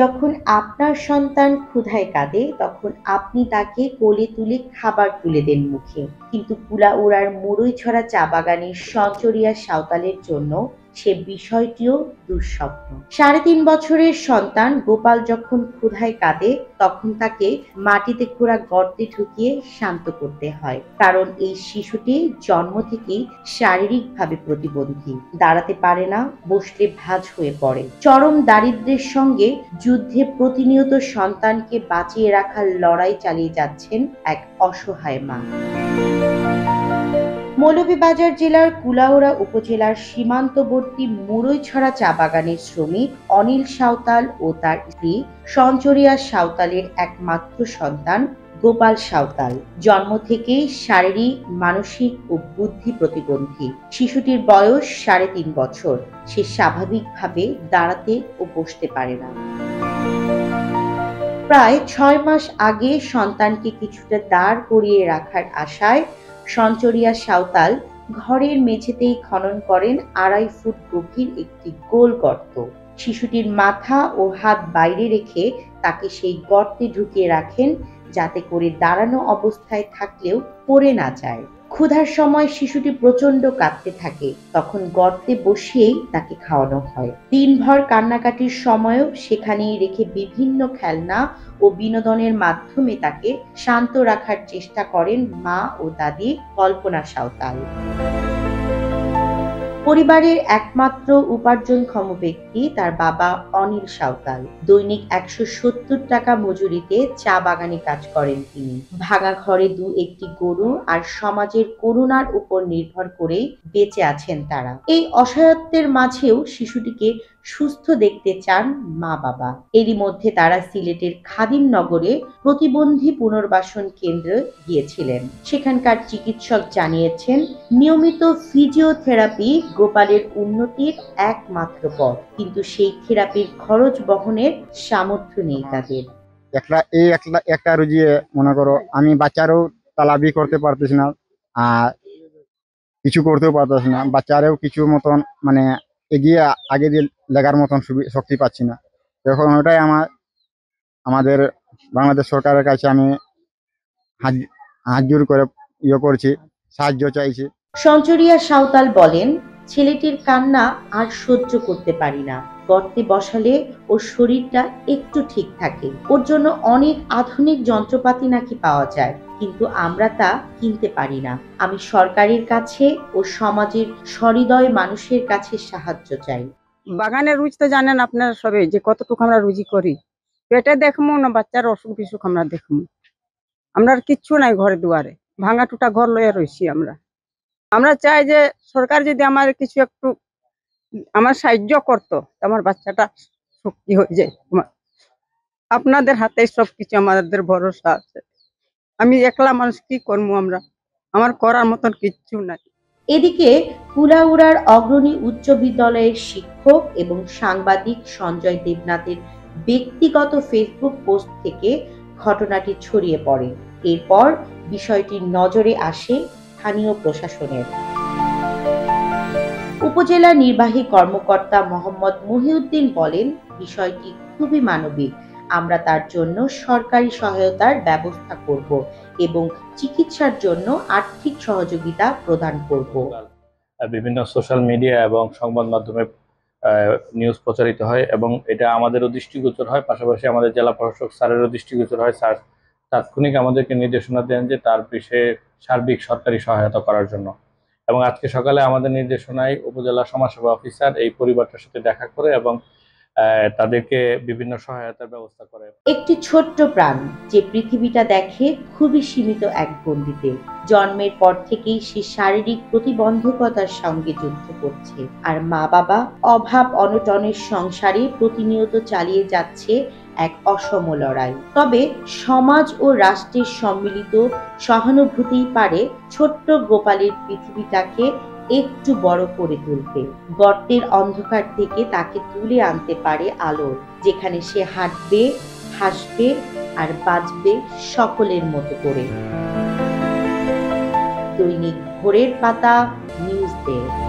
যখন আপনার সন্তান ক্ষুধায় কাঁদে তখন আপনি তাকে কোলে তুলে খাবার তুলে দেন মুখে, কিন্তু কুলাউড়ার মুড়ইছড়া চা বাগানের সঞ্চরিয়া সাঁওতালের জন্য সে বিষয়টিও দুঃস্বপ্ন। ৩.৫ বছরের সন্তান গোপাল যখন ক্ষুধায় কাঁদে তখন তাকে মাটিতে খোঁড়া গর্তে ঢুকিয়ে শান্ত করতে হয়, কারণ এই শিশুটি জন্ম থেকেই শারীরিকভাবে প্রতিবন্ধী। দাঁড়াতে পারে না, বসলে ভাঁজ হয়ে পড়ে। চরম দারিদ্র্যের সঙ্গে যুদ্ধে প্রতিনিয়ত সন্তানকে বাঁচিয়ে রাখার লড়াই চালিয়ে যাচ্ছেন এক অসহায় মা। মৌলভীবাজার জেলার কুলাউড়া উপজেলার সীমান্তবর্তী মুড়ইছড়া চা বাগানের শ্রমিক অনিল সাঁওতাল ও তার স্ত্রী সঞ্চরিয়া সাঁওতালের একমাত্র সন্তান গোপাল সাঁওতাল জন্ম থেকেই শারীরিক, মানসিক ও বুদ্ধি প্রতিবন্ধী। শিশুটির বয়স ৩.৫ বছর। সে স্বাভাবিকভাবে দাঁড়াতে ও বসতে পারে না। প্রায় ৬ মাস আগে সন্তানকে কিছুটা দাঁড় করিয়ে রাখার আশায় সঞ্চরিয়া সাঁওতাল ঘরের মেঝেতেই খনন করেন ২.৫ ফুট গভীর একটি গোল গর্ত। শিশুটির মাথা ও হাত বাইরে রেখে তাকে সেই গর্তে ঢুকিয়ে রাখেন, যাতে করে দাঁড়ানো অবস্থায় থাকলেও পড়ে না যায়। ক্ষুধার সময় শিশুটি প্রচন্ড কাঁদতে থাকে, তখন গর্তে বসিয়েই তাকে খাওয়ানো হয়। দিনভর কান্নাকাটির সময়ও সেখানেই রেখে বিভিন্ন খেলনা ও বিনোদনের মাধ্যমে তাকে শান্ত রাখার চেষ্টা করেন মা ও দাদি কল্পনা সাঁওতাল। পরিবারের একমাত্র উপার্জনক্ষম ব্যক্তি তার বাবা অনিল সাঁওতাল। দৈনিক ১৭০ টাকা মজুরিতে চা বাগানে কাজ করেন তিনি। ভাঙা ঘরে একটি গরু আর সমাজের করুণার উপর নির্ভর করেই বেঁচে আছেন তারা। এই অসহায়ত্বের মাঝেও শিশুটিকে সুস্থ দেখতে চান মা বাবা। এরই মধ্যে তারা সিলেটের খাদিমনগরে প্রতিবন্ধী পুনর্বাসন কেন্দ্রে গিয়েছিলেন। সেখানকার চিকিৎসক জানিয়েছেন, নিয়মিত ফিজিওথেরাপি গোপালের উন্নতির একমাত্র পথ, কিন্তু সেই থেরাপির খরচ বহনের সামর্থ্য নেই তাদের। একটা রুজি মনে করো, আমি বাচ্চারও তালাবি করতে পারতেছি না, আর কিছু করতেও পারতেছি না। বাচ্চারেও কিছু মতন মানে এগিয়ে আগে দিয়ে লেগার মতন শক্তি পাচ্ছি না। এখন ওটাই আমাদের বাংলাদেশ সরকারের কাছে আমি হাত জোর করে করছি, সাহায্য চাইছি। সঞ্চরিয়া সাঁওতাল বলেন, ছেলেটির কান্না আর সহ্য করতে পারি না। গর্তে বসালে ওর শরীরটা একটু ঠিক থাকে। ওর জন্য অনেক আধুনিক যন্ত্রপাতি নাকি পাওয়া যায়, কিন্তু আমরা তা কিনতে পারি না। আমি সরকারের কাছে ও সমাজের সহৃদয় মানুষের কাছে সাহায্য চাই। বাগানের রুজি তো জানেন আপনারা সবাই, যে কতটুকু আমরা রুজি করি। পেটে দেখবো না, বাচ্চার অসুখ বিসুখ আমরা দেখবো। আমরা কিচ্ছু নাই ঘরে দুয়ারে, ভাঙা টুটা ঘর লয়ে রয়েছি আমরা চাই যে সরকার যদি আমার কিছু একটু আমার সাহায্য করতো, আমার বাচ্চাটা শক্তি হয়ে যায়। আপনাদের হাতে সবকিছু, আমাদের ভরসা আছে। আমি একলা মানুষ, কি করবো আমরা, আমার করার মতন কিচ্ছু নাই। এদিকে কুলাউড়ার অগ্রণী উচ্চ বিদ্যালয়ের শিক্ষক এবং সাংবাদিক সঞ্জয় দেবনাথের ব্যক্তিগত ফেসবুক পোস্ট থেকে ঘটনাটি ছড়িয়ে পড়ে। এরপর বিষয়টি নজরে আসে স্থানীয় প্রশাসনের। উপজেলা নির্বাহী কর্মকর্তা মোহাম্মদ মহিউদ্দিন বলেন, বিষয়টি খুবই মানবিক। আমরা তার জন্য সরকারি সহায়তার ব্যবস্থা করব এবং চিকিৎসার জন্য আর্থিক সহযোগিতা প্রদান করব। বিভিন্ন সোশ্যাল মিডিয়া এবং সংবাদ মাধ্যমে নিউজ প্রচারিত হয় এবং এটা আমাদেরও দৃষ্টিগোচর হয়, পাশাপাশি আমাদের জেলা প্রশাসক স্যারেরও দৃষ্টিগোচর হয়। স্যার তাৎক্ষণিক আমাদেরকে নির্দেশনা দেন যে তার বিষয়ে সার্বিক সরকারি সহায়তা করার জন্য, এবং আজকে সকালে আমাদের নির্দেশনায় উপজেলা সমাজসেবা অফিসার এই পরিবারটার সাথে দেখা করে এবং তাদেরকে বিভিন্ন সহায়তার ব্যবস্থা করে। একটি ছোট্ট প্রাণ যে পৃথিবীটা দেখে খুবই সীমিত এক গণ্ডিতে। জন্মের পর থেকেই সে শারীরিক প্রতিবন্ধকতার সঙ্গে যুদ্ধ করছে, আর মা বাবা অভাব অনটনের সংসারে প্রতিনিয়ত চালিয়ে যাচ্ছে এক অসম লড়াই। তবে সমাজ ও রাষ্ট্রের সম্মিলিত সহানুভূতিই পারে ছোট্ট গোপালের পৃথিবীটাকে একটু বড় করে তুলতে। গর্তের অন্ধকার থেকে তাকে তুলে আনতে পারে আলোর, যেখানে সে হাঁটবে, হাসবে আর বাঁচবে সকলের মতো করে। দৈনিক ভোরের পাতা, নিউজ ডেস্ক।